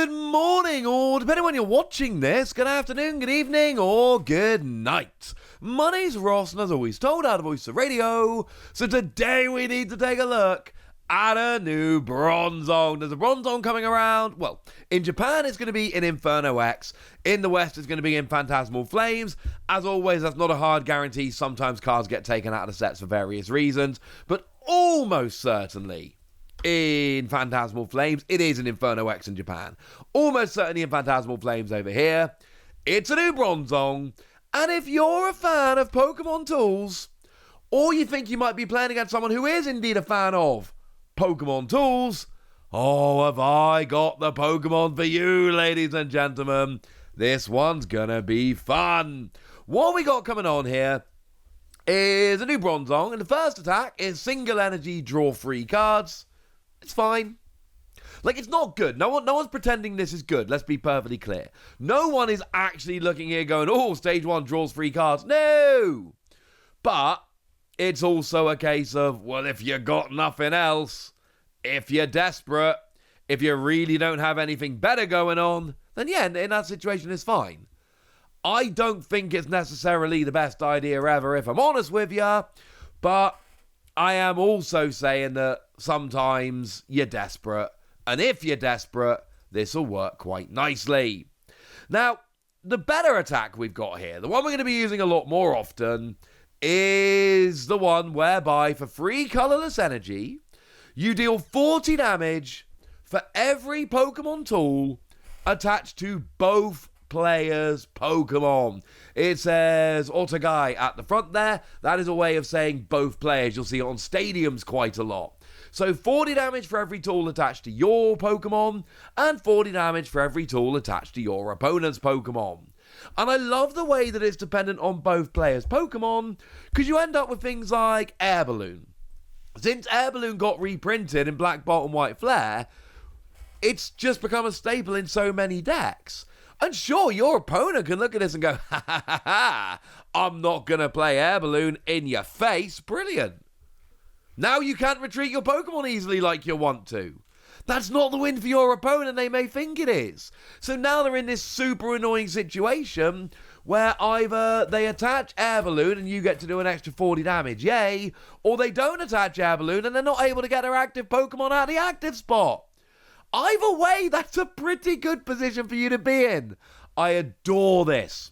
Good morning, or depending on when you're watching this, good afternoon, good evening, or good night. My name's Ross, and as always, told out of Voice of Radio. So today we need to take a look at a new Bronzong. There's a Bronzong coming around. Well, in Japan, it's going to be in Inferno X. In the West, it's going to be in Phantasmal Flames. As always, that's not a hard guarantee. Sometimes cards get taken out of the sets for various reasons, but almost certainly in Phantasmal Flames, it is in Inferno X in Japan. Almost certainly in Phantasmal Flames over here. It's a new Bronzong, and if you're a fan of Pokemon tools, or you think you might be playing against someone who is indeed a fan of Pokemon tools, oh, have I got the Pokemon for you, ladies and gentlemen. This one's gonna be fun. What we got coming on here is a new Bronzong, and the first attack is single energy, draw 3 cards. It's fine. Like, it's not good. No one's pretending this is good. Let's be perfectly clear. No one is actually looking here going, oh, stage 1 draws 3 cards. No! But it's also a case of, well, if you got nothing else, if you're desperate, if you really don't have anything better going on, then yeah, in that situation it's fine. I don't think it's necessarily the best idea ever, if I'm honest with you, but I am also saying that sometimes you're desperate, and if you're desperate, this will work quite nicely. Now, the better attack we've got here, the one we're going to be using a lot more often, is the one whereby for 3 colorless energy, you deal 40 damage for every Pokemon tool attached to both players' Pokemon. It says Otagai at the front there. That is a way of saying both players. You'll see it on stadiums quite a lot. So 40 damage for every tool attached to your Pokemon, and 40 damage for every tool attached to your opponent's Pokemon. And I love the way that it's dependent on both players' Pokemon, because you end up with things like Air Balloon. Since Air Balloon got reprinted in Black Bolt and White Flare, it's just become a staple in so many decks. And sure, your opponent can look at this and go, ha ha ha ha, I'm not going to play Air Balloon in your face. Brilliant. Now you can't retreat your Pokemon easily like you want to. That's not the win for your opponent they may think it is. So now they're in this super annoying situation where either they attach Air Balloon and you get to do an extra 40 damage, yay, or they don't attach Air Balloon and they're not able to get their active Pokemon out of the active spot. Either way, that's a pretty good position for you to be in. I adore this.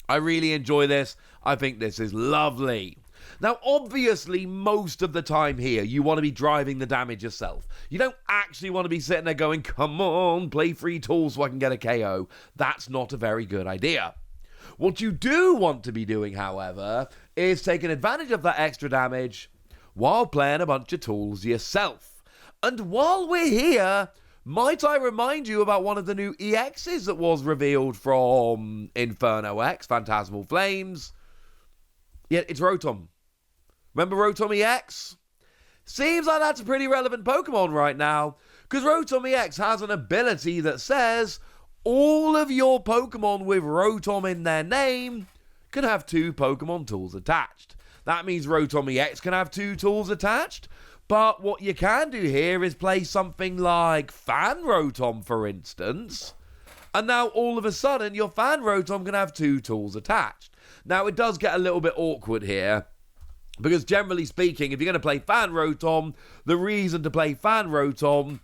I really enjoy this. I think this is lovely. Now, obviously, most of the time here, you want to be driving the damage yourself. You don't actually want to be sitting there going, come on, play 3 tools so I can get a KO. That's not a very good idea. What you do want to be doing, however, is taking advantage of that extra damage while playing a bunch of tools yourself. And while we're here, might I remind you about one of the new EXs that was revealed from Inferno X, Phantasmal Flames? Yeah, it's Rotom. Remember Rotom EX? Seems like that's a pretty relevant Pokemon right now, because Rotom EX has an ability that says all of your Pokemon with Rotom in their name can have 2 Pokemon tools attached. That means Rotom EX can have 2 tools attached. But what you can do here is play something like Fan Rotom, for instance, and now all of a sudden your Fan Rotom can have 2 tools attached. Now it does get a little bit awkward here, because generally speaking, if you're going to play Fan Rotom, the reason to play Fan Rotom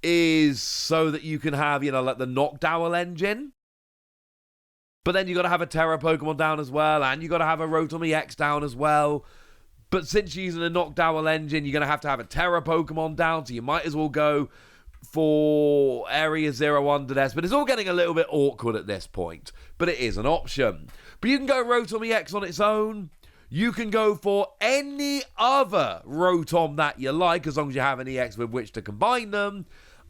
is so that you can have, like the Knockdown engine. But then you got to have a Terra Pokemon down as well, and you got to have a Rotom EX down as well. But since you're using a Knockdown engine, you're going to have a Terra Pokemon down, so you might as well go for Area 0 under this. But it's all getting a little bit awkward at this point. But it is an option. But you can go Rotom EX on its own. You can go for any other Rotom that you like, as long as you have an EX with which to combine them.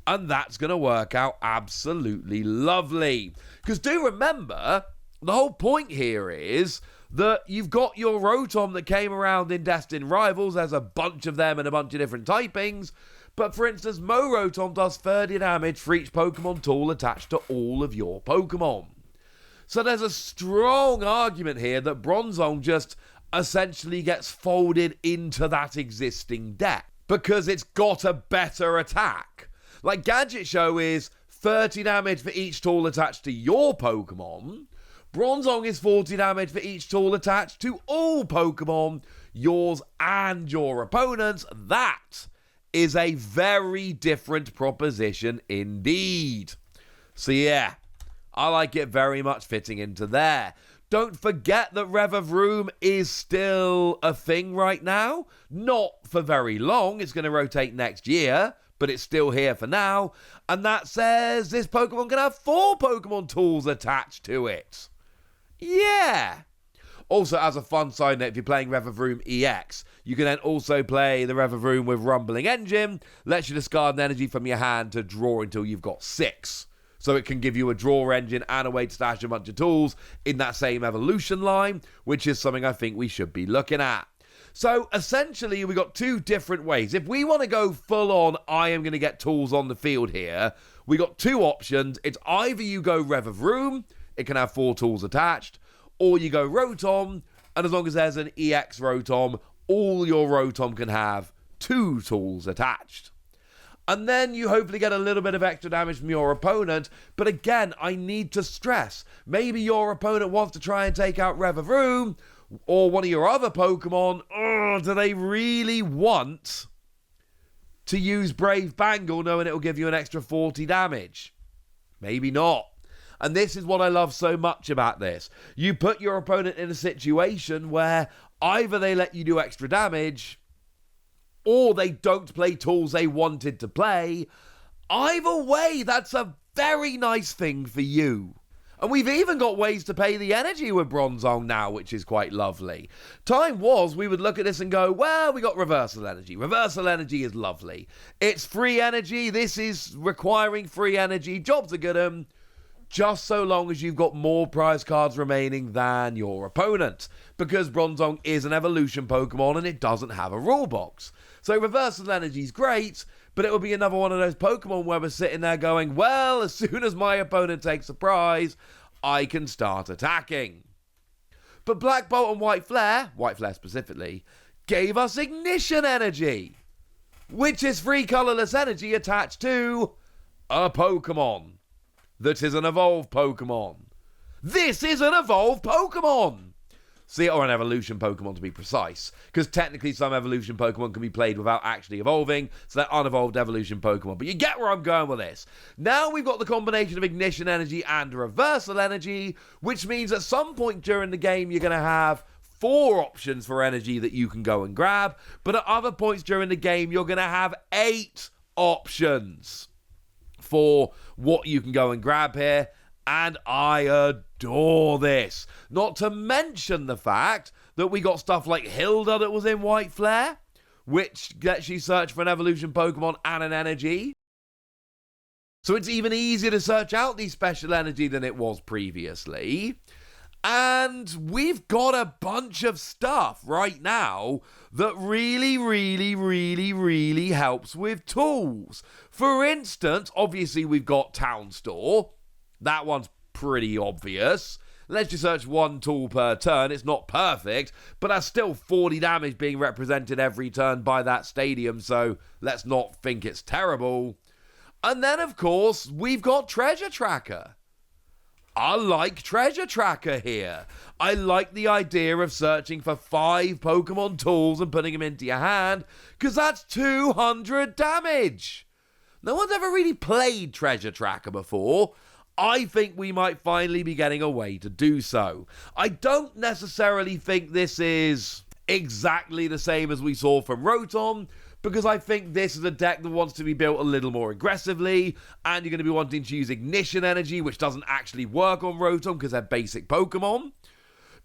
And that's going to work out absolutely lovely. Because do remember, the whole point here is that you've got your Rotom that came around in Destined Rivals. There's a bunch of them and a bunch of different typings. But for instance, Mo Rotom does 30 damage for each Pokemon tool attached to all of your Pokemon. So there's a strong argument here that Bronzong just essentially gets folded into that existing deck because it's got a better attack. Like Gadget Show is 30 damage for each tool attached to your Pokemon. Bronzong is 40 damage for each tool attached to all Pokemon, yours and your opponent's. That is a very different proposition indeed. So yeah, I like it very much fitting into there. Don't forget that Revavroom is still a thing right now. Not for very long. It's going to rotate next year, but it's still here for now. And that says this Pokemon can have 4 Pokemon tools attached to it. Yeah. Also, as a fun side note, if you're playing Revavroom EX, you can then also play the Revavroom with Rumbling Engine. Lets you discard an energy from your hand to draw until you've got 6. So it can give you a draw engine and a way to stash a bunch of tools in that same evolution line, which is something I think we should be looking at. So essentially, we got 2 different ways. If we want to go full on, I am going to get tools on the field here, we got 2 options. It's either you go Revavroom, it can have 4 tools attached, or you go Rotom, and as long as there's an EX Rotom, all your Rotom can have 2 tools attached. And then you hopefully get a little bit of extra damage from your opponent. But again, I need to stress, maybe your opponent wants to try and take out Revavroom or one of your other Pokemon. Do they really want to use Brave Bangle knowing it will give you an extra 40 damage? Maybe not. And this is what I love so much about this. You put your opponent in a situation where either they let you do extra damage, or they don't play tools they wanted to play. Either way, that's a very nice thing for you. And we've even got ways to pay the energy with Bronzong now, which is quite lovely. Time was, we would look at this and go, well, we got reversal energy. Reversal energy is lovely. It's free energy. This is requiring free energy. Job's a good 'un. Just so long as you've got more prize cards remaining than your opponent. Because Bronzong is an evolution Pokemon and it doesn't have a rule box. So reversal energy is great, but it will be another one of those Pokemon where we're sitting there going, well, as soon as my opponent takes a prize, I can start attacking. But Black Bolt and White Flare specifically, gave us ignition energy, which is free colorless energy attached to a Pokemon that is an evolved Pokemon. This is an evolved Pokemon! See, or an evolution Pokemon to be precise, because technically some evolution Pokemon can be played without actually evolving, so they're unevolved evolution Pokemon. But you get where I'm going with this. Now we've got the combination of ignition energy and reversal energy, which means at some point during the game you're going to have 4 options for energy that you can go and grab, but at other points during the game you're going to have 8 options for what you can go and grab here. And I adore this. Not to mention the fact that we got stuff like Hilda that was in White Flare, which lets you search for an evolution Pokemon and an energy. So it's even easier to search out the special energy than it was previously. And we've got a bunch of stuff right now that really helps with tools. For instance, obviously we've got Town Store. That one's pretty obvious. Let's just search 1 tool per turn. It's not perfect, but that's still 40 damage being represented every turn by that stadium, so let's not think it's terrible. And then, of course, we've got Treasure Tracker. I like Treasure Tracker here. I like the idea of searching for 5 Pokemon tools and putting them into your hand, because that's 200 damage. No one's ever really played Treasure Tracker before. I think we might finally be getting a way to do so. I don't necessarily think this is exactly the same as we saw from Rotom, because I think this is a deck that wants to be built a little more aggressively, and you're going to be wanting to use Ignition Energy, which doesn't actually work on Rotom because they're basic Pokemon.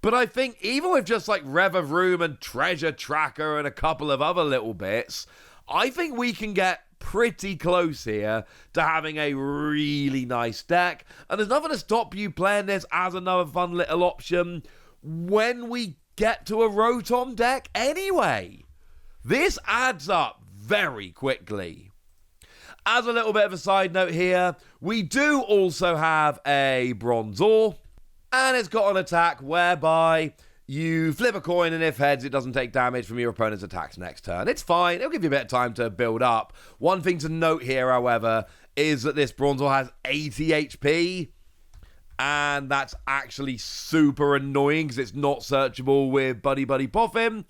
But I think even with just like Revavroom and Treasure Tracker and a couple of other little bits, I think we can get pretty close here to having a really nice deck. And there's nothing to stop you playing this as another fun little option when we get to a Rotom deck anyway. This adds up very quickly. As a little bit of a side note here, we do also have a Bronzor, and it's got an attack whereby you flip a coin, and if heads, it doesn't take damage from your opponent's attacks next turn. It's fine. It'll give you a bit of time to build up. One thing to note here, however, is that this Bronzong has 80 HP. And that's actually super annoying because it's not searchable with Buddy Poffin.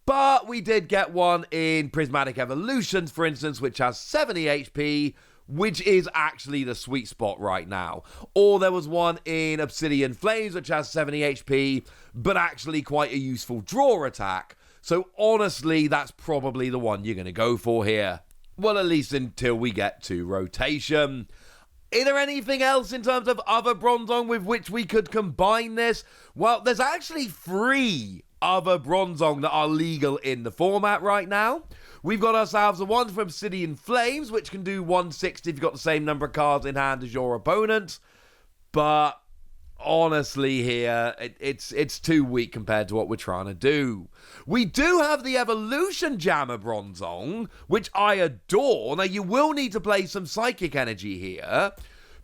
But we did get one in Prismatic Evolutions, for instance, which has 70 HP, which is actually the sweet spot right now. Or there was one in Obsidian Flames, which has 70 HP, but actually quite a useful draw attack. So honestly, that's probably the one you're going to go for here. Well, at least until we get to rotation. Is there anything else in terms of other Bronzong with which we could combine this? Well, there's actually 3 other Bronzong that are legal in the format right now. We've got ourselves a one from Obsidian Flames, which can do 160 if you've got the same number of cards in hand as your opponent. But honestly here, it's too weak compared to what we're trying to do. We do have the Evolution Jammer Bronzong, which I adore. Now, you will need to play some Psychic Energy here,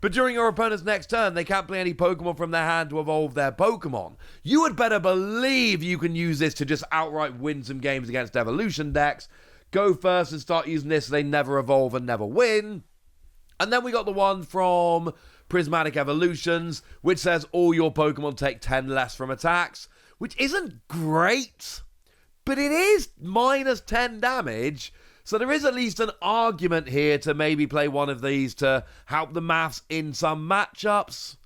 but during your opponent's next turn, they can't play any Pokemon from their hand to evolve their Pokemon. You had better believe you can use this to just outright win some games against Evolution decks. Go first and start using this so they never evolve and never win. And then we got the one from Prismatic Evolutions, which says all your Pokemon take 10 less from attacks, which isn't great, but it is minus 10 damage, so there is at least an argument here to maybe play one of these to help the maths in some matchups.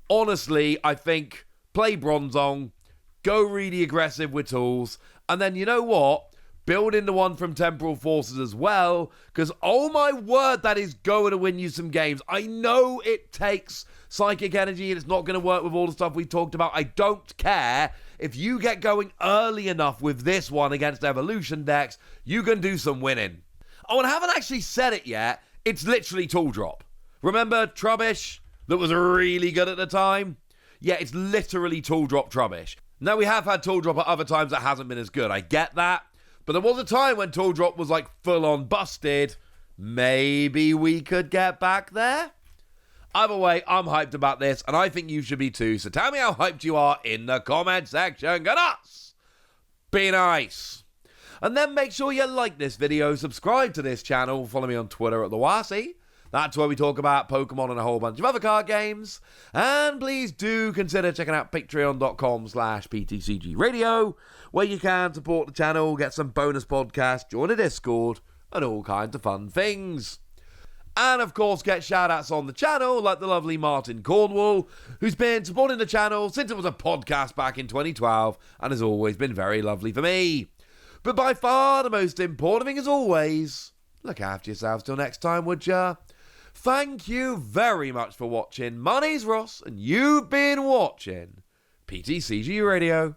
Honestly, I think play Bronzong, go really aggressive with tools, and then you know what? Build in the one from Temporal Forces as well, because oh my word, that is going to win you some games. I know it takes Psychic Energy and it's not going to work with all the stuff we talked about. I don't care. If you get going early enough with this one against Evolution decks, you can do some winning. Oh, and I haven't actually said it yet. It's literally Tool Drop. Remember Trubbish that was really good at the time? Yeah, it's literally Tool Drop Trubbish. Now, we have had Tool Drop at other times that hasn't been as good. I get that. But there was a time when Tool Drop was like full-on busted. Maybe we could get back there? Either way, I'm hyped about this, and I think you should be too. So tell me how hyped you are in the comment section. Get us! Be nice. And then make sure you like this video, subscribe to this channel, follow me on Twitter at TheWasi. That's where we talk about Pokemon and a whole bunch of other card games. And please do consider checking out patreon.com/PTCG Radio, where you can support the channel, get some bonus podcasts, join a Discord, and all kinds of fun things. And of course, get shout-outs on the channel, like the lovely Martin Cornwall, who's been supporting the channel since it was a podcast back in 2012, and has always been very lovely for me. But by far the most important thing, as always, look after yourselves till next time, would ya? Thank you very much for watching. My name's Ross, and you've been watching PTCG Radio.